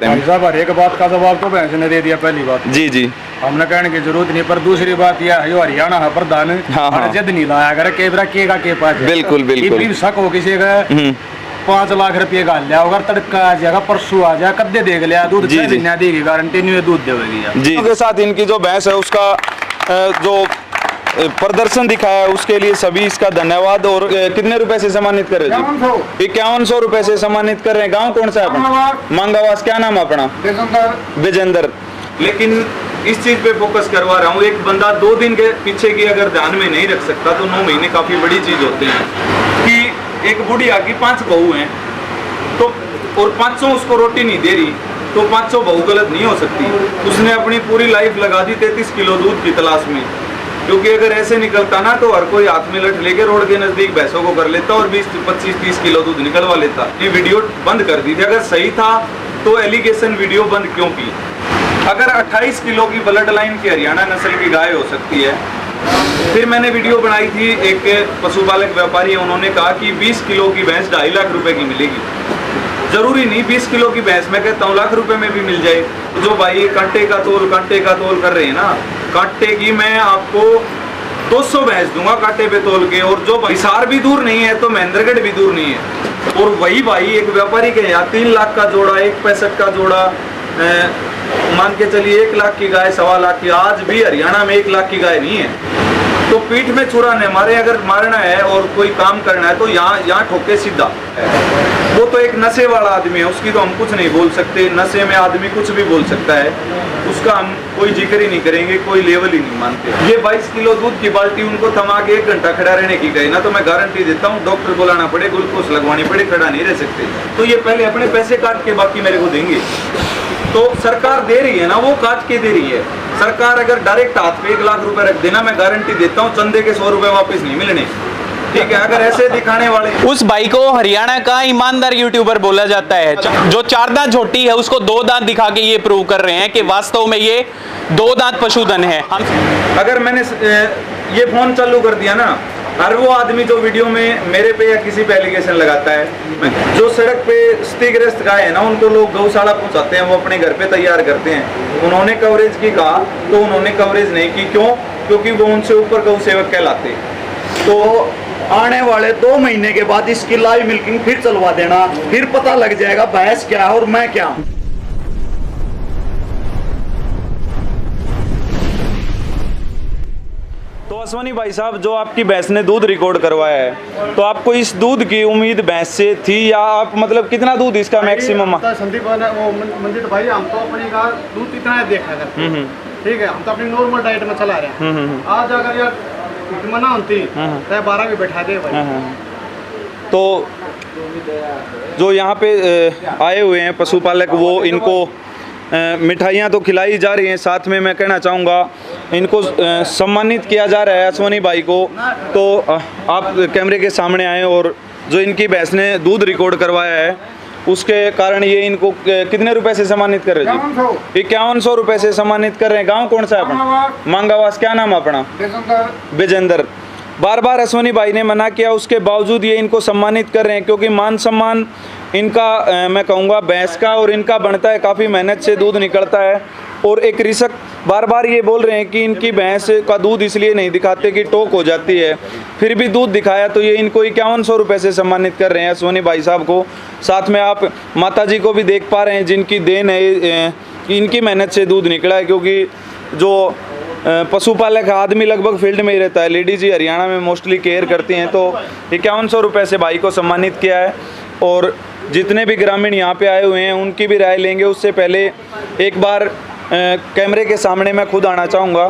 सकते हैं? साहब हर एक बात का जवाब तो भैंस ने दे दिया। पहली बात जी जी, हमने कहने की जरूरत नहीं, पर दूसरी बात यह है हरियाणा है प्रधान हाँ। जद नहीं लाया अगर केबरा के पास है। बिल्कुल बिल्कुल। भी शक हो किसी का 5 लाख रुपये का लिया होगा, तड़का आ जाएगा, परसों आ जाएगा, कद्दे देख लिया दूध जी, जी। देगी गारंटी नहीं है, दूध देगी जी के साथ इनकी जो भैंस है उसका जो प्रदर्शन दिखाया है उसके लिए सभी इसका धन्यवाद। और कितने रुपए से सम्मानित कर रहे हैं? 5100 रुपए से सम्मानित कर रहे हैं। गांव कौन सा है अपना? मांगावास। क्या नाम है अपना? विजेंद्र। लेकिन इस चीज पे फोकस करवा रहा हूँ, एक बंदा 2 दिन के पीछे की अगर ध्यान में नहीं रख सकता तो 9 महीने काफी बड़ी चीज होते हैं। कि एक बुढ़िया की 5 बहू हैं तो और 500 उसको रोटी नहीं दे रही तो 500 बहू गलत नहीं हो सकती। उसने अपनी पूरी लाइफ लगा दी 33 किलो दूध की तलाश में, क्योंकि अगर ऐसे निकलता ना तो हर कोई हाथ में लठ लेके रोड के नजदीक भैंसों को कर लेता और 20, 25, 30 किलो दूध निकलवा लेता। ये वीडियो बंद कर दी थी। अगर सही था तो एलिगेशन वीडियो बंद क्यों की? अगर 28 किलो की ब्लड लाइन की हरियाणा नस्ल की गाय हो सकती है, फिर मैंने वीडियो बनाई थी, एक पशुपालक व्यापारी है, उन्होंने कहा कि 20 किलो की भैंस 2.5 लाख रुपए की मिलेगी। जरूरी नहीं 20 किलो की भैंस मैं कहता हूँ लाख रुपए में भी मिल जाए। जो भाई कांटे का तोल कर रहे हैं ना, कांटे की मैं आपको 200 भैंस दूंगा कांटे पे तोल के। और जो हिसार भी दूर नहीं है तो महेंद्रगढ़ भी दूर नहीं है। और वही भाई एक व्यापारी के यहाँ 3 लाख का जोड़ा, 1.65 का जोड़ा, मान के चलिए 1 लाख की गाय, 1.25 लाख की। आज भी हरियाणा में 1 लाख की गाय नहीं है। तो पीठ में छुराने मारे अगर मारना है और कोई काम करना है तो यहाँ ठोके सीधा। वो तो एक नशे वाला आदमी है, उसकी तो हम कुछ नहीं बोल सकते। नशे में आदमी कुछ भी बोल सकता है, उसका हम कोई जिक्र ही नहीं करेंगे, कोई लेवल ही नहीं मानते। ये 22 किलो दूध की बाल्टी उनको थमा के 1 घंटा खड़ा रहने की कही ना तो मैं गारंटी देता हूँ डॉक्टर बुलाना पड़े, ग्लूकोज लगवानी पड़े, खड़ा नहीं रह सकते। तो ये पहले अपने पैसे काट के बाकी मेरे को देंगे। तो सरकार दे रही है ना, वो काट के दे रही है। सरकार अगर डायरेक्ट हाथ पे 1 लाख रुपए रख देना, मैं गारंटी देता हूँ चंदे के 100 रुपए वापस नहीं मिलने। ठीक है, अगर ऐसे दिखाने वाले। उस भाई को हरियाणा का ईमानदार यूट्यूबर बोला जाता है, जो 4 दांत झोटी है उसको 2 दांत दिखा के ये प्रूव कर रहे हैं कि वास्तव में ये 2 दांत पशुधन है। अगर मैंने ये फोन चालू कर दिया ना, हर वो आदमी जो वीडियो में मेरे पे या किसी पे एलिगेशन लगाता है, जो सड़क पे स्थितिग्रस्त गाय है ना उनको लोग गौशाला पहुंचाते हैं, वो अपने घर पे तैयार करते हैं। उन्होंने कवरेज की कहा तो उन्होंने कवरेज नहीं की। क्यों? क्योंकि वो उनसे ऊपर गौ सेवक कहलाते। तो आने वाले 2 महीने के बाद इसकी लाइव मिल्किंग फिर चलवा देना, फिर पता लग जाएगा भैंस क्या है और मैं क्या हूँ। तो अश्वनी भाई साहब, जो आपकी भैंस ने दूध रिकॉर्ड करवाया है, तो आपको इस दूध की उम्मीद भैंस से थी या आप मतलब कितना दूध इसका मैक्सिमम? संदीप वो मंजित भाई, हम तो अपनी का दूध इतना है देखा करते, ठीक है, हम तो अपनी नॉर्मल डाइट में चला रहे हैं। आज अगर यार मना होती तो 12 भी बैठा दे भाई। तो जो यहाँ पे आए हुए हैं पशुपालक, वो इनको मिठाइयाँ तो खिलाई जा रही हैं, साथ में मैं कहना चाहूँगा इनको सम्मानित किया जा रहा है अश्वनी भाई को। तो आप कैमरे के सामने आए और जो इनकी भैंस ने दूध रिकॉर्ड करवाया है उसके कारण ये इनको कितने रुपए से सम्मानित कर रहे हैं? 5100 रुपए से सम्मानित कर रहे हैं। गांव कौन सा है अपना? मांगावास। क्या नाम है अपना? विजेंद्र। बार बार अश्वनी भाई ने मना किया, उसके बावजूद ये इनको सम्मानित कर रहे हैं, क्योंकि मान सम्मान इनका मैं कहूँगा भैंस का और इनका बनता है, काफ़ी मेहनत से दूध निकलता है। और एक कृषक बार बार ये बोल रहे हैं कि इनकी भैंस का दूध इसलिए नहीं दिखाते कि टोक हो जाती है, फिर भी दूध दिखाया तो ये इनको 5100 रुपये से सम्मानित कर रहे हैं अश्वनी भाई साहब को। साथ में आप माता जी को भी देख पा रहे हैं, जिनकी देन है, इनकी मेहनत से दूध निकला है। क्योंकि जो पशुपालक आदमी लगभग फील्ड में ही रहता है, लेडीज ही हरियाणा में मोस्टली केयर करती हैं। तो 5100 रुपये से भाई को सम्मानित किया है। और जितने भी ग्रामीण यहाँ पे आए हुए हैं उनकी भी राय लेंगे, उससे पहले एक बार कैमरे के सामने मैं खुद आना चाहूँगा।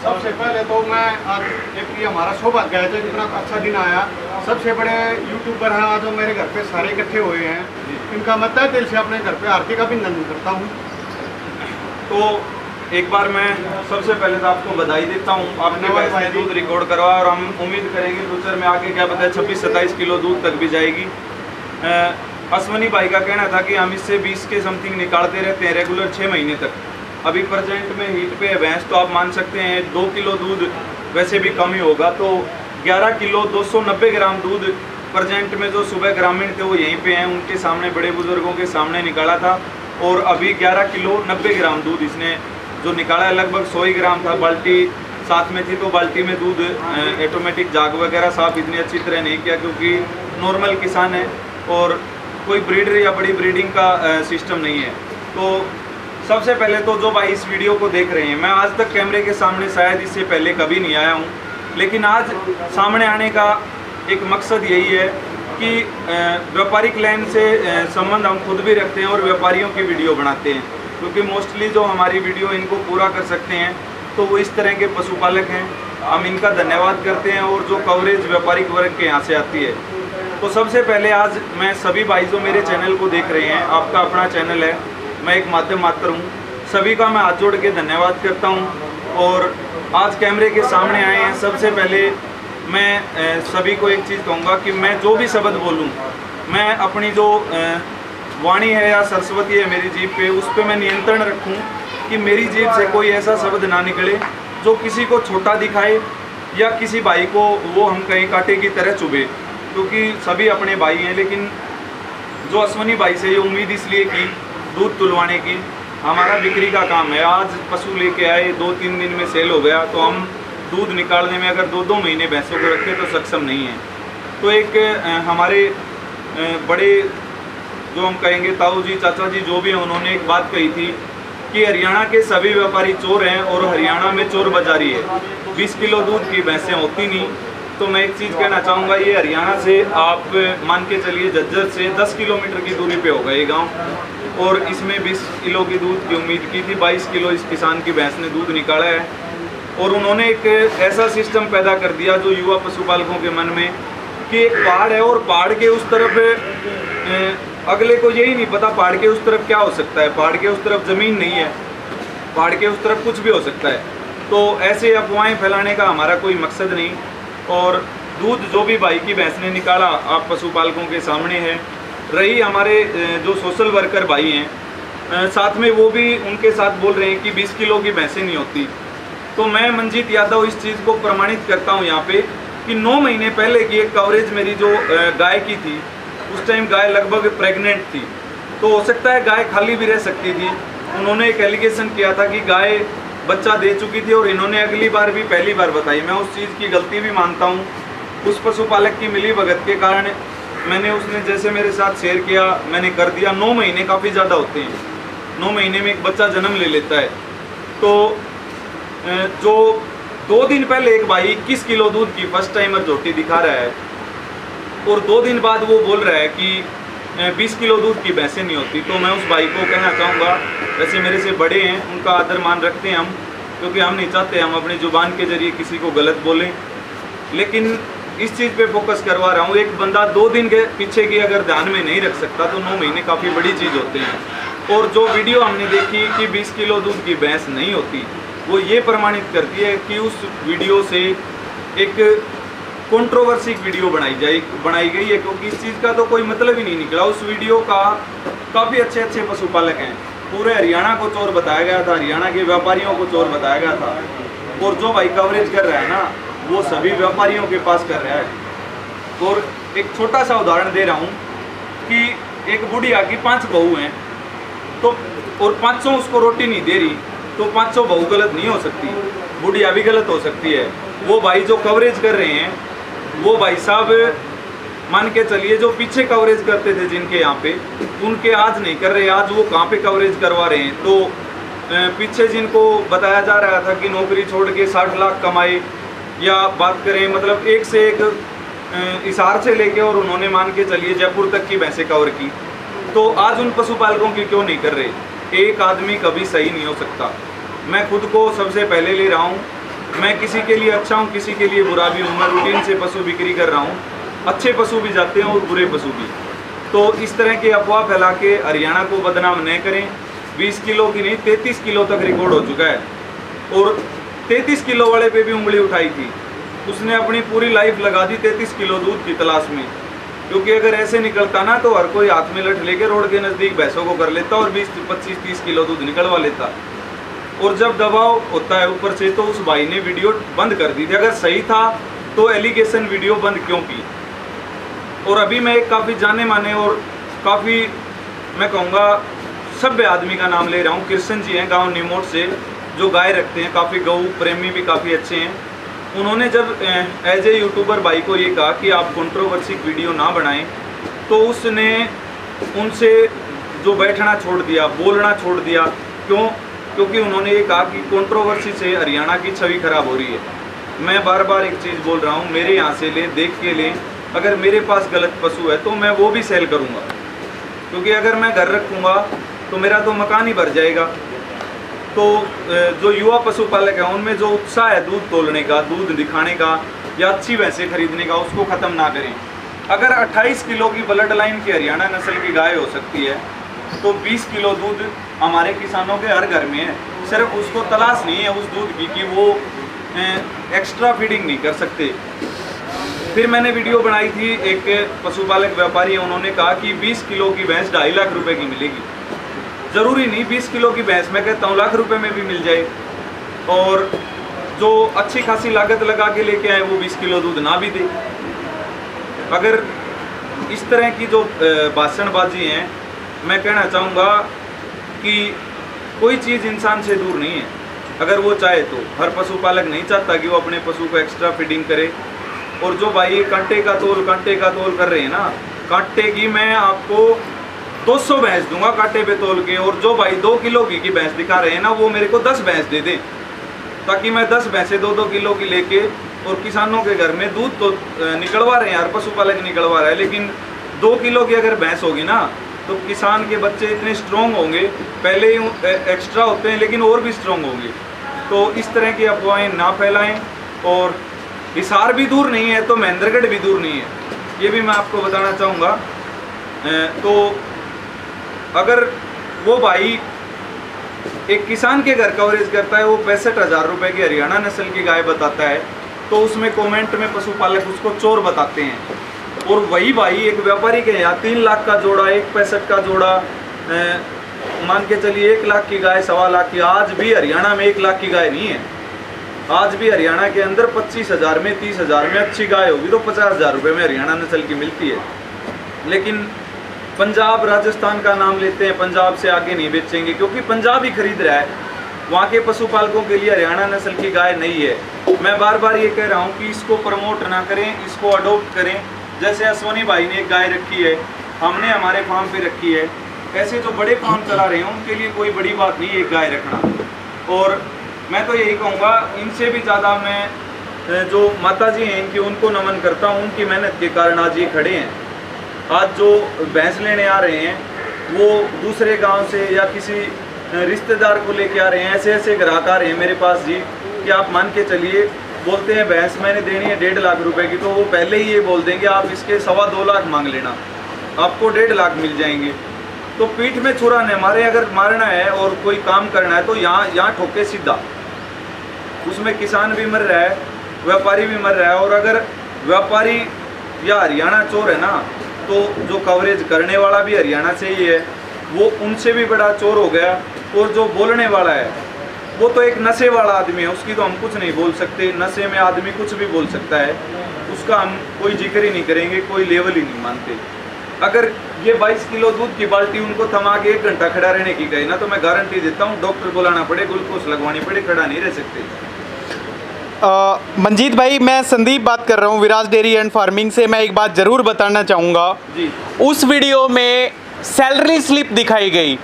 सबसे पहले तो मैं आज एक हमारा सौभाग्य है जो इतना अच्छा दिन आया। सबसे बड़े यूट्यूबर हैं आज जो मेरे घर पे सारे इकट्ठे हुए हैं, इनका मैं तहे दिल से अपने घर पे हार्दिक अभिनंदन करता हूँ। तो एक बार मैं सबसे पहले तो आपको बधाई देता हूँ, आपने भैंस ने दूध रिकॉर्ड करवाया और हम उम्मीद करेंगे फ्यूचर में आगे क्या पता है 26-27 किलो दूध तक भी जाएगी। अश्वनी भाई का कहना था कि हम इससे 20 के समथिंग निकालते रहते हैं रेगुलर 6 महीने तक। अभी प्रेजेंट में हीट पे है भैंस, तो आप मान सकते हैं 2 किलो दूध वैसे भी कम ही होगा, तो 11 किलो 290 ग्राम दूध प्रेजेंट में जो सुबह ग्रामीण थे वो यहीं पे हैं, उनके सामने बड़े बुजुर्गों के सामने निकाला था और अभी 11 किलो 90 ग्राम दूध इसने जो निकाला है, लगभग 100 ही ग्राम था। बाल्टी साथ में थी तो बाल्टी में दूध ऑटोमेटिक जाग वगैरह साफ इतनी अच्छी तरह नहीं किया, क्योंकि नॉर्मल किसान है और कोई ब्रीडर या बड़ी ब्रीडिंग का सिस्टम नहीं है। तो सबसे पहले तो जो भाई इस वीडियो को देख रहे हैं, मैं आज तक कैमरे के सामने शायद इससे पहले कभी नहीं आया हूँ, लेकिन आज सामने आने का एक मकसद यही है कि व्यापारिक लाइन से संबंध हम खुद भी रखते हैं और व्यापारियों की वीडियो बनाते हैं, क्योंकि मोस्टली जो हमारी वीडियो इनको पूरा कर सकते हैं तो वो इस तरह के पशुपालक हैं। हम इनका धन्यवाद करते हैं और जो कवरेज व्यापारिक वर्ग के यहाँ से आती है। तो सबसे पहले आज मैं सभी भाई जो मेरे चैनल को देख रहे हैं, आपका अपना चैनल है, मैं एक माध्यम मात्र हूँ, सभी का मैं हाथ जोड़ के धन्यवाद करता हूँ। और आज कैमरे के सामने आए हैं, सबसे पहले मैं सभी को एक चीज़ कहूँगा कि मैं जो भी शब्द बोलूँ, मैं अपनी जो वाणी है या सरस्वती है मेरी जीभ पे, उस पर मैं नियंत्रण रखूँ कि मेरी जीभ से कोई ऐसा शब्द ना निकले जो किसी को छोटा दिखाए या किसी भाई को वो हम कहीं कांटे की तरह चुभे, क्योंकि सभी अपने भाई हैं। लेकिन जो अश्वनी भाई से ये उम्मीद इसलिए की दूध तुलवाने की, हमारा बिक्री का काम है। आज पशु लेके आए, 2-3 दिन में सेल हो गया, तो हम दूध निकालने में अगर 2-2 महीने भैंसों को रखें तो सक्षम नहीं है। तो एक हमारे बड़े जो हम कहेंगे ताऊ जी, चाचा जी जो भी हैं, उन्होंने एक बात कही थी कि हरियाणा के सभी व्यापारी चोर हैं और हरियाणा में चोर बाजारी है। 20 किलो दूध की भैंसें होती नहीं। तो मैं एक चीज़ कहना चाहूँगा, ये हरियाणा से आप मान के चलिए झज्जर से 10 किलोमीटर की दूरी पे होगा ये गांव, और इसमें 20 किलो की दूध की उम्मीद की थी। 22 किलो इस किसान की भैंस ने दूध निकाला है। और उन्होंने एक ऐसा सिस्टम पैदा कर दिया जो युवा पशुपालकों के मन में, कि एक पहाड़ है और पहाड़ के उस तरफ अगले को यही नहीं पता पहाड़ के उस तरफ क्या हो सकता है, पहाड़ के उस तरफ ज़मीन नहीं है, पहाड़ के उस तरफ कुछ भी हो सकता है। तो ऐसे अफवाहें फैलाने का हमारा कोई मकसद नहीं। और दूध जो भी भाई की भैंस ने निकाला आप पशुपालकों के सामने है। रही हमारे जो सोशल वर्कर भाई हैं, साथ में वो भी उनके साथ बोल रहे हैं कि 20 किलो की भैंसें नहीं होती। तो मैं मंजीत यादव इस चीज़ को प्रमाणित करता हूँ यहाँ पे कि 9 महीने पहले की एक कवरेज मेरी जो गाय की थी, उस टाइम गाय लगभग प्रेग्नेंट थी, तो हो सकता है गाय खाली भी रह सकती थी। उन्होंने एक एलिगेशन किया था कि गाय बच्चा दे चुकी थी और इन्होंने अगली बार भी पहली बार बताई। मैं उस चीज़ की गलती भी मानता हूँ। उस पशुपालक की मिली भगत के कारण मैंने, उसने जैसे मेरे साथ शेयर किया मैंने कर दिया। 9 महीने काफ़ी ज़्यादा होते हैं, 9 महीने में एक बच्चा जन्म ले लेता है। तो जो 2 दिन पहले एक भाई 21 किलो दूध की फर्स्ट टाइमर झोटी दिखा रहा है और 2 दिन बाद वो बोल रहा है कि 20 किलो दूध की भैंसें नहीं होती। तो मैं उस भाई को कहना चाहूँगा, वैसे मेरे से बड़े हैं, उनका आदर मान रखते हैं हम, क्योंकि हम नहीं चाहते हम अपनी ज़ुबान के जरिए किसी को गलत बोलें। लेकिन इस चीज़ पे फोकस करवा रहा हूँ, एक बंदा 2 दिन के पीछे की अगर ध्यान में नहीं रख सकता तो 9 महीने काफ़ी बड़ी चीज़ होते हैं। और जो वीडियो हमने देखी कि 20 किलो दूध की भैंस नहीं होती, वो ये प्रमाणित करती है कि उस वीडियो से एक कंट्रोवर्सी वीडियो बनाई गई है, क्योंकि इस चीज़ का तो कोई मतलब ही नहीं निकला। उस वीडियो का काफ़ी अच्छे अच्छे पशुपालक हैं, पूरे हरियाणा को चोर बताया गया था, हरियाणा के व्यापारियों को चोर बताया गया था। और जो भाई कवरेज कर रहा है ना, वो सभी व्यापारियों के पास कर रहा है। और एक छोटा सा उदाहरण दे रहा हूँ कि एक बुढ़िया की 5 बहू हैं, तो और 500 उसको रोटी नहीं दे रही, तो 500 बहू गलत नहीं हो सकती, बुढ़िया भी गलत हो सकती है। वो भाई जो कवरेज कर रहे हैं, वो भाई साहब मान के चलिए जो पीछे कवरेज करते थे जिनके यहाँ पे, उनके आज नहीं कर रहे, आज वो कहाँ पे कवरेज करवा रहे हैं। तो पीछे जिनको बताया जा रहा था कि नौकरी छोड़ के 60 लाख कमाए, या बात करें मतलब एक से एक हिसार से लेके और उन्होंने मान के चलिए जयपुर तक की भैंसें कवर की, तो आज उन पशुपालकों की क्यों नहीं कर रहे। एक आदमी कभी सही नहीं हो सकता। मैं खुद को सबसे पहले ले रहा हूँ, मैं किसी के लिए अच्छा हूँ, किसी के लिए बुरा भी हूँ। मैं रूटीन से पशु बिक्री कर रहा हूँ, अच्छे पशु भी जाते हैं और बुरे पशु भी। तो इस तरह के अफवाह फैला के हरियाणा को बदनाम न करें। 20 किलो की नहीं 33 किलो तक रिकॉर्ड हो चुका है, और 33 किलो वाले पे भी उंगली उठाई थी। उसने अपनी पूरी लाइफ लगा दी 33 किलो दूध की तलाश में, क्योंकि अगर ऐसे निकलता ना तो हर कोई हाथ में लठ लेके रोड के नज़दीक भैंसों को कर लेता और 20, 25, 30 किलो दूध निकलवा लेता। और जब दबाव होता है ऊपर से, तो उस भाई ने वीडियो बंद कर दी थी। अगर सही था तो एलिगेशन वीडियो बंद क्यों की। और अभी मैं एक काफ़ी जाने माने और काफ़ी मैं कहूँगा सभ्य आदमी का नाम ले रहा हूँ। कृष्ण जी हैं गांव निमोट से, जो गाय रखते हैं, काफ़ी गौ प्रेमी भी काफ़ी अच्छे हैं। उन्होंने जब एज ए यूट्यूबर भाई को ये कहा कि आप कंट्रोवर्सी वीडियो ना बनाएं, तो उसने उनसे जो बैठना छोड़ दिया, बोलना छोड़ दिया। क्यों? क्योंकि उन्होंने ये कहा कि कंट्रोवर्सी से हरियाणा की छवि खराब हो रही है। मैं बार बार एक चीज़ बोल रहा हूँ, मेरे यहाँ से लें, देख के लें। अगर मेरे पास गलत पशु है तो मैं वो भी सेल करूँगा, क्योंकि अगर मैं घर रखूँगा तो मेरा तो मकान ही भर जाएगा। तो जो युवा पशुपालक हैं उनमें जो उत्साह है दूध तोलने का, दूध दिखाने का या अच्छी भैंसें खरीदने का, उसको ख़त्म ना करें। अगर 28 किलो की ब्लड लाइन की हरियाणा नस्ल की गाय हो सकती है, तो 20 किलो दूध हमारे किसानों के हर घर में है। सिर्फ उसको तलाश नहीं है उस दूध की कि वो एक्स्ट्रा फीडिंग नहीं कर सकते। फिर मैंने वीडियो बनाई थी, एक पशुपालक व्यापारी है, उन्होंने कहा कि 20 किलो की भैंस 2.5 लाख रुपए की मिलेगी। ज़रूरी नहीं 20 किलो की भैंस, मैं कहता हूँ लाख रुपए में भी मिल जाए। और जो अच्छी खासी लागत लगा के लेके आए वो 20 किलो दूध ना भी दे। अगर इस तरह की जो भाषणबाजी हैं, मैं कहना चाहूँगा कि कोई चीज़ इंसान से दूर नहीं है। अगर वो चाहे तो, हर पशुपालक नहीं चाहता कि वो अपने पशु को एक्स्ट्रा फीडिंग करे। और जो भाई कांटे का तोल कर रहे हैं ना, कांटे की मैं आपको 200 भैंस दूंगा कांटे पे तोल के। और जो भाई 2 किलो की भैंस दिखा रहे हैं ना, वो मेरे को 10 भैंस दे दें, ताकि मैं 10 भैंसें 2-2 किलो की लेके, और किसानों के घर में दूध तो निकलवा रहे हैं यार, पशुपालक निकलवा रहा है, लेकिन 2 किलो की अगर भैंस होगी ना, तो किसान के बच्चे इतने स्ट्रॉन्ग होंगे, पहले ही एक्स्ट्रा होते हैं लेकिन और भी स्ट्रॉन्ग होंगे। तो इस तरह की अफवाहें ना फैलाएं। और हिसार भी दूर नहीं है तो महेंद्रगढ़ भी दूर नहीं है, ये भी मैं आपको बताना चाहूँगा। तो अगर वो भाई एक किसान के घर कवरेज करता है, वो 65,000 रुपये की हरियाणा नस्ल की गाय बताता है, तो उसमें कमेंट में पशुपालक उसको चोर बताते हैं। और वही भाई एक व्यापारी के यहाँ 3 लाख का जोड़ा, 1.65 का जोड़ा, मान के चलिए 1 लाख की गाय, 1.25 लाख की। आज भी हरियाणा में 1 लाख की गाय नहीं है। आज भी हरियाणा के अंदर 25,000 में, 30,000 में अच्छी गाय होगी तो 50,000 रुपये में हरियाणा नस्ल की मिलती है। लेकिन पंजाब, राजस्थान का नाम लेते हैं, पंजाब से आगे नहीं बेचेंगे, क्योंकि पंजाब ही खरीद रहा है। वहाँ के पशुपालकों के लिए हरियाणा नस्ल की गाय नहीं है। मैं बार बार ये कह रहा हूँ कि इसको प्रमोट ना करें, इसको अडोप्ट करें। जैसे अश्वनी भाई ने एक गाय रखी है, हमने हमारे फार्म पे रखी है। ऐसे जो बड़े फार्म चला रहे हैं उनके लिए कोई बड़ी बात नहीं है एक गाय रखना। और मैं तो यही कहूँगा, इनसे भी ज़्यादा मैं जो माता जी हैं इनकी, उनको नमन करता हूँ। उनकी मेहनत के कारण आज ये खड़े हैं। आज जो भैंस लेने आ रहे हैं वो दूसरे गांव से या किसी रिश्तेदार को लेके आ रहे हैं। ऐसे ऐसे ग्राहक आ रहे हैं मेरे पास जी कि आप मान के चलिए, बोलते हैं भैंस मैंने देनी है 1.5 लाख रुपए की, तो वो पहले ही ये बोल देंगे आप इसके 2.25 लाख मांग लेना, आपको 1.5 लाख मिल जाएंगे। तो पीठ में छुरा न मारे, अगर मारना है और कोई काम करना है तो यहाँ ठोके सीधा। उसमें किसान भी मर रहा है, व्यापारी भी मर रहा है। और अगर व्यापारी या हरियाणा चोर है ना, तो जो कवरेज करने वाला भी हरियाणा से ही है, वो उनसे भी बड़ा चोर हो गया। और जो बोलने वाला है वो तो एक नशे वाला आदमी है, उसकी तो हम कुछ नहीं बोल सकते। नशे में आदमी कुछ भी बोल सकता है, उसका हम कोई जिक्र ही नहीं करेंगे, कोई लेवल ही नहीं मानते। अगर ये 22 किलो दूध की बाल्टी उनको थमा के 1 घंटा खड़ा रहने की कहे ना, तो मैं गारंटी देता हूँ डॉक्टर बुलाना पड़े, ग्लूकोज लगवानी पड़े, खड़ा नहीं रह सकते। मंजीत भाई, मैं संदीप बात कर रहा हूँ विराज डेयरी एंड फार्मिंग से। मैं एक बात ज़रूर बताना चाहूँगा जी। उस वीडियो में सैलरी स्लिप दिखाई गई।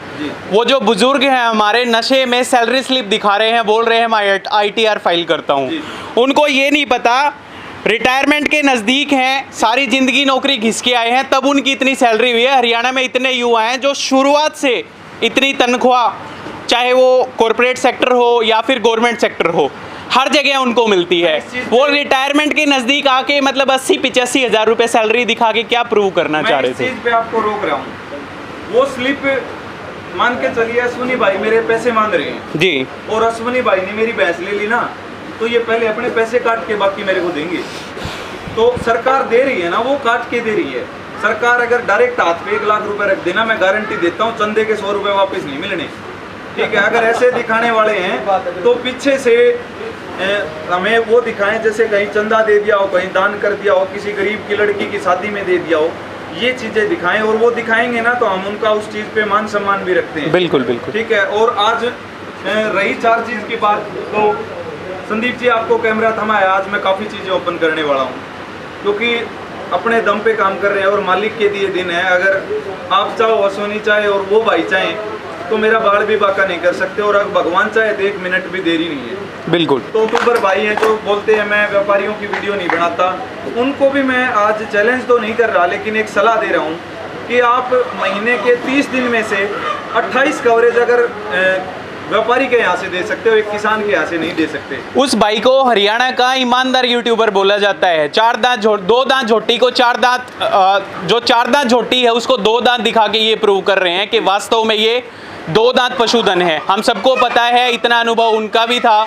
वो जो बुजुर्ग हैं हमारे नशे में सैलरी स्लिप दिखा रहे हैं, बोल रहे हैं मैं ITR फाइल करता हूँ। उनको ये नहीं पता रिटायरमेंट के नज़दीक हैं, सारी ज़िंदगी नौकरी घिस के आए हैं, तब उनकी इतनी सैलरी हुई है। हरियाणा में इतने युवा हैं जो शुरुआत से इतनी तनख्वाह, चाहे वो कॉरपोरेट सेक्टर हो या फिर गवर्नमेंट सेक्टर हो, हर जगह उनको मिलती है। वो रिटायरमेंट के नज़दीक आके मतलब 80-85 हज़ार रुपये सैलरी दिखा के क्या प्रूव करना चाह रहे थे? मैं इस चीज़ पे आपको रोक रहा हूँ। वो स्लिप मान के चलिए, अश्वनी भाई मेरे पैसे मांग रहे हैं जी, और अश्वनी भाई ने मेरी भैंस ले ली ना, तो ये पहले अपने पैसे काट के बाकी मेरे को देंगे। तो सरकार दे रही है ना, वो काट के दे रही है। सरकार अगर डायरेक्ट हाथ पे 1 लाख रुपए रख देना, मैं गारंटी देता हूँ चंदे के 100 रुपए वापस नहीं मिलने। ठीक है, अगर ऐसे दिखाने वाले हैं तो पीछे से हमें वो दिखाएं, जैसे कहीं चंदा दे दिया हो, कहीं दान कर दिया हो, किसी गरीब की लड़की की शादी में दे दिया हो, ये चीज़ें दिखाएं। और वो दिखाएंगे ना तो हम उनका उस चीज़ पे मान सम्मान भी रखते हैं। बिल्कुल बिल्कुल। ठीक है। और आज रही 4 चीज़ की बात, तो संदीप जी आपको कैमरा थमाया, आज मैं काफ़ी चीज़ें ओपन करने वाला हूँ, क्योंकि अपने दम पे काम कर रहे हैं और मालिक के दिए दिन है। अगर आप चाहो, अश्वनी चाहे और वो भाई चाहें, तो मेरा बाल भी बाका नहीं कर सकते, और अगर भगवान चाहे तो 1 मिनट भी देरी नहीं है। बिल्कुल। तो यूट्यूबर भाई हैं जो बोलते हैं मैं व्यापारियों की वीडियो नहीं बनाता, उनको भी मैं आज चैलेंज तो नहीं कर रहा, लेकिन एक सलाह दे रहा हूँ कि आप महीने के 30 दिन में से 28 कवरेज अगर व्यापारी के यहाँ से दे सकते हो, एक किसान के यहाँ से नहीं दे सकते। उस भाई को हरियाणा का ईमानदार यूट्यूबर बोला जाता है। 2 दांत झोटी को 4 दांत, जो 4 दांत झोटी है उसको 2 दांत दिखा के ये प्रूव कर रहे हैं कि वास्तव में ये 2 दांत पशुधन है। हम सबको पता है, इतना अनुभव उनका भी था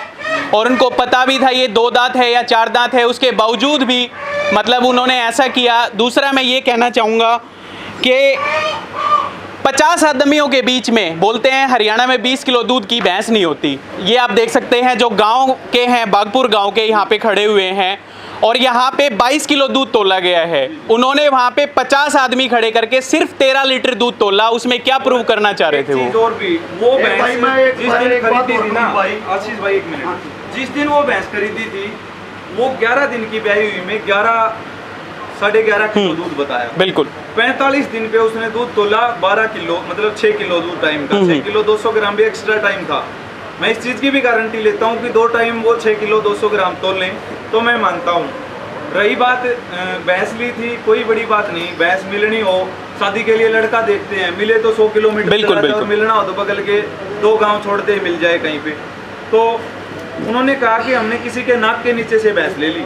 और उनको पता भी था ये 2 दांत है या 4 दांत है, उसके बावजूद भी मतलब उन्होंने ऐसा किया। दूसरा मैं ये कहना चाहूँगा कि 50 आदमियों के बीच में बोलते हैं हरियाणा में 20 किलो दूध की भैंस नहीं होती। ये आप देख सकते हैं, जो गांव के हैं, बागपुर गांव के यहाँ पे खड़े हुए हैं और यहाँ पे 22 किलो दूध तोला गया है। उन्होंने वहाँ पे 50 आदमी खड़े करके सिर्फ 13 लीटर दूध तोला। उसमें क्या प्रूव करना चाह रहे थे वो? और भी वो भैंस जिस दिन खरीदी थी ना, आशीष भाई 1 मिनट, जिस दिन वो भैंस खरीदी थी वो 11 दिन की ब्याही हुई में 11 11.5 किलो दूध बताया। बिल्कुल। 45 दिन पे उसने दूध तोला 12 किलो, मतलब 6 किलो दूध टाइम का। 6 किलो 200 ग्राम भी एक्स्ट्रा टाइम था। मैं इस चीज़ की भी गारंटी लेता हूँ कि 2 टाइम वो 6 किलो 200 ग्राम तोल लें तो मैं मानता हूँ। रही बात भैंस ली थी, कोई बड़ी बात नहीं, भैंस मिलनी हो, शादी के लिए लड़का देखते हैं, मिले तो 100 किलोमीटर बिल्कुल, बिल्कुल। और मिलना हो तो बगल के 2 गाँव छोड़ते ही मिल जाए कहीं पे। तो उन्होंने कहा कि हमने किसी के नाक के नीचे से भैंस ले ली।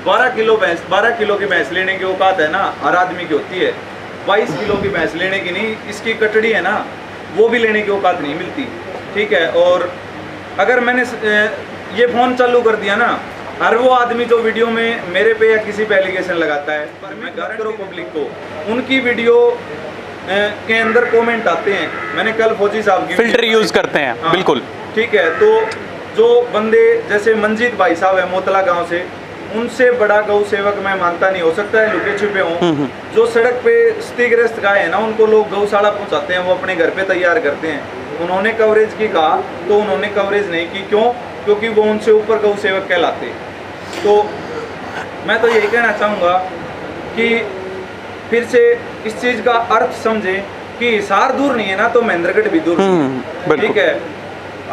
12 किलो की भैंस लेने की औकात है ना हर आदमी की होती है, 22 किलो की भैंस लेने की नहीं, इसकी कटड़ी है ना वो भी लेने की औकात नहीं मिलती। ठीक है। और अगर मैंने ये फ़ोन चालू कर दिया ना, हर वो आदमी जो वीडियो में मेरे पे या किसी पे एलिगेशन लगाता है, पर मैं गारंटी करो पब्लिक को, उनकी वीडियो के अंदर कमेंट आते हैं। मैंने कल फौजी साहब की फिल्टर यूज करते हैं। हाँ, बिल्कुल। ठीक है। तो जो बंदे जैसे मंजीत भाई साहब है मोतला गांव से, उनसे बड़ा गौ सेवक मैं मानता नहीं, हो सकता है लुके छुपे हों। जो सड़क पे स्थितिग्रस्त गाय है ना, उनको लोग गौशाला पहुंचाते हैं, वो अपने घर पे तैयार करते हैं। उन्होंने कवरेज की कहा तो उन्होंने कवरेज नहीं की। क्यों? क्योंकि वो उनसे ऊपर गौ सेवक कहलाते। तो मैं तो यही कहना चाहूँगा कि फिर से इस चीज़ का अर्थ समझें कि हिसार दूर नहीं है ना तो महेंद्रगढ़ भी दूर नहीं है। ठीक है।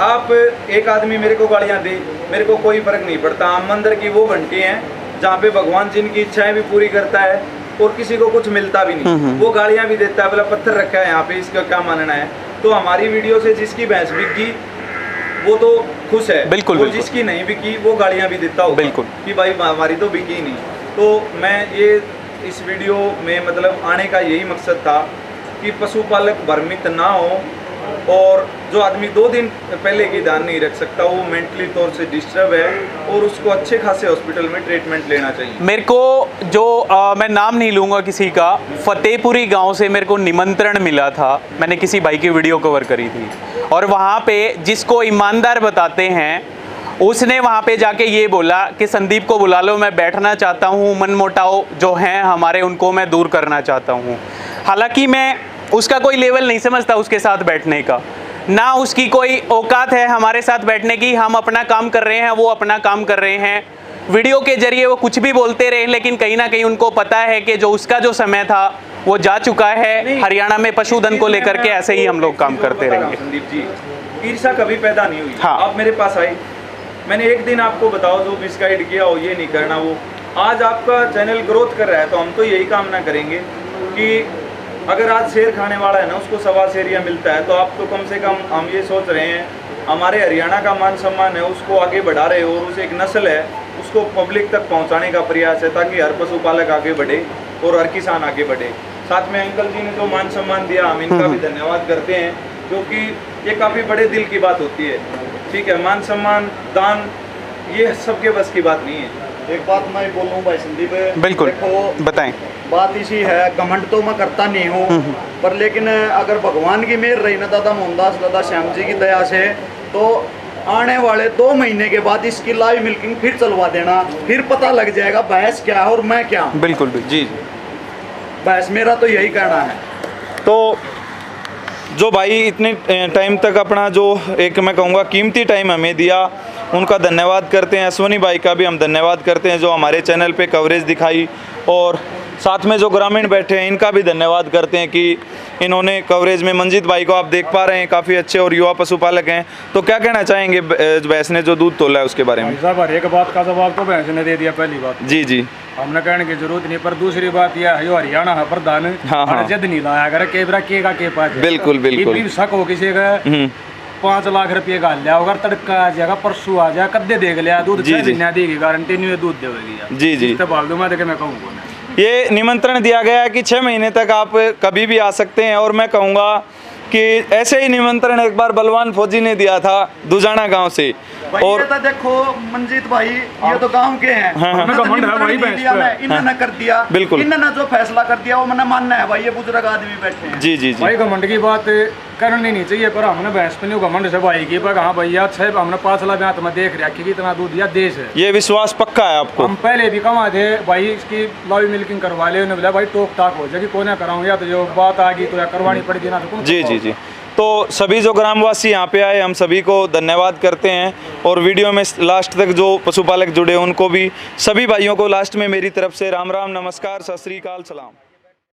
आप एक आदमी मेरे को गालियाँ दे, मेरे को कोई फर्क नहीं पड़ता। हम मंदिर की वो घंटी हैं जहाँ पे भगवान जिनकी इच्छाएं भी पूरी करता है और किसी को कुछ मिलता भी नहीं, वो गालियाँ भी देता है, बोला पत्थर रखा है यहाँ पे, इसका क्या मानना है। तो हमारी वीडियो से जिसकी भैंस बिकी वो तो खुश है, बिल्कुल, और बिल्कुल। जिसकी नहीं बिकी वो गालियाँ भी देता होगा बिल्कुल कि भाई हमारी तो बिकी नहीं। तो मैं ये इस वीडियो में मतलब आने का यही मकसद था कि पशुपालक भ्रमित ना हो, और जो आदमी 2 दिन पहले की दान नहीं रख सकता वो मेंटली तौर से डिस्टर्ब है और उसको अच्छे खासे हॉस्पिटल में ट्रीटमेंट लेना चाहिए। मेरे को जो मैं नाम नहीं लूँगा किसी का, फतेहपुरी गांव से मेरे को निमंत्रण मिला था। मैंने किसी भाई की वीडियो कवर करी थी और वहाँ पे जिसको ईमानदार बताते हैं उसने वहाँ पे जाके ये बोला कि संदीप को बुला लो, मैं बैठना चाहता हूँ, मनमुटाव जो हैं हमारे उनको मैं दूर करना चाहता हूँ। हालांकि मैं उसका कोई लेवल नहीं समझता उसके साथ बैठने का, ना उसकी कोई औकात है हमारे साथ बैठने की। हम अपना काम कर रहे हैं, वो अपना काम कर रहे हैं। वीडियो के जरिए वो कुछ भी बोलते रहे, लेकिन कहीं ना कहीं उनको पता है कि जो उसका जो समय था वो जा चुका है। हरियाणा में पशुधन को लेकर के ऐसे ही हम लोग काम करते रहेंगे। संदीप जी, ईर्ष्या कभी पैदा नहीं हुई। हाँ। आप मेरे पास आए, मैंने एक दिन आपको बताओ जो मिसगाइड किया हो, ये नहीं करना वो। आज आपका चैनल ग्रोथ कर रहा है तो हम तो यही कामना करेंगे कि अगर आज शेर खाने वाला है ना उसको 1.25 शेर मिलता है, तो आप तो कम से कम हम ये सोच रहे हैं हमारे हरियाणा का मान सम्मान है उसको आगे बढ़ा रहे हो, और उसे एक नस्ल है उसको पब्लिक तक पहुंचाने का प्रयास है ताकि हर पशुपालक आगे बढ़े और हर किसान आगे बढ़े। साथ में अंकल जी ने जो मान सम्मान दिया हम इनका भी धन्यवाद करते हैं, क्योंकि ये काफ़ी बड़े दिल की बात होती है। ठीक है। मान सम्मान दान ये सबके बस की बात नहीं है। एक बात मैं बोलूँ भाई संदीप, बिल्कुल, देखो बताएं। बात इसी है, घमंड तो मैं करता नहीं हूँ, पर लेकिन अगर भगवान की मेहर रही ना दादा मोहनदास दादा श्याम जी की दया से, तो आने वाले 2 महीने के बाद इसकी लाइव मिल्किंग फिर चलवा देना, फिर पता लग जाएगा भैंस क्या है और मैं क्या हूँ। बिल्कुल जी। भैंस मेरा तो यही कहना है। तो जो भाई इतने टाइम तक अपना जो एक मैं कहूँगा कीमती टाइम हमें दिया, उनका धन्यवाद करते हैं। अश्वनी भाई का भी हम धन्यवाद करते हैं जो हमारे चैनल पे कवरेज दिखाई, और साथ में जो ग्रामीण बैठे हैं इनका भी धन्यवाद करते हैं कि इन्होंने कवरेज में, मंजीत भाई को आप देख पा रहे हैं काफ़ी अच्छे और युवा पशुपालक हैं। तो क्या कहना चाहेंगे भैंस ने जो दूध तोला है उसके बारे में? साहब हर एक बात का जवाब तो भैंस ने दे दिया, पहली बात। जी जी, हमने कहने की जरूरत नहीं, पर दूसरी बात यह है हरियाणा है प्रधान, हाँ। जद नहीं लाया अगर केबरा केगा के पास है। बिल्कुल बिल्कुल। ये भी शक हो किसी का 5 लाख रुपये का लिया होगा, तड़का आ जाएगा, परसों आ जाएगा, कद्दे देख लिया दूध 6 महीने देगी गारंटी नहीं, दूध देगी। जी जी, मैं देखे मैं कहूँ ये निमंत्रण दिया गया है कि 6 महीने तक आप कभी भी आ सकते हैं। और मैं कहूँगा कि ऐसे ही निमंत्रण एक बार बलवान फौजी ने दिया था दुजाना गांव से। और तो देखो मंजीत भाई, ये तो गांव के हैं, हाँ। इन्होंने कर दिया, बिल्कुल। इन्होंने जो फैसला कर दिया वो मैंने मानना है भाई, ये बुजुर्ग आदमी बैठे हैं। जी जी जी, भाई घमंड की बात करनी नहीं चाहिए, पर हमने भैंस पे नहीं घमंड से भाई की, पर हाँ भैया 6 हमने 5 लाख ब्याह में देख रहा कि इतना दूध दिया देश है, ये विश्वास पक्का है आपको। हम पहले भी कमा थे भाई, इसकी लाइव मिल्किंग करवा ले, बोला भाई टोक टाक हो जाएगी, कोने कराऊंगा, या तो जो बात आ गई तो या करवानी पड़ेगी ना तो। जी जी जी, तो सभी जो ग्रामवासी यहाँ पे आए हम सभी को धन्यवाद करते हैं, और वीडियो में लास्ट तक जो पशुपालक जुड़े उनको भी, सभी भाइयों को लास्ट में मेरी तरफ से राम राम, नमस्कार, सत श्री अकाल, सलाम।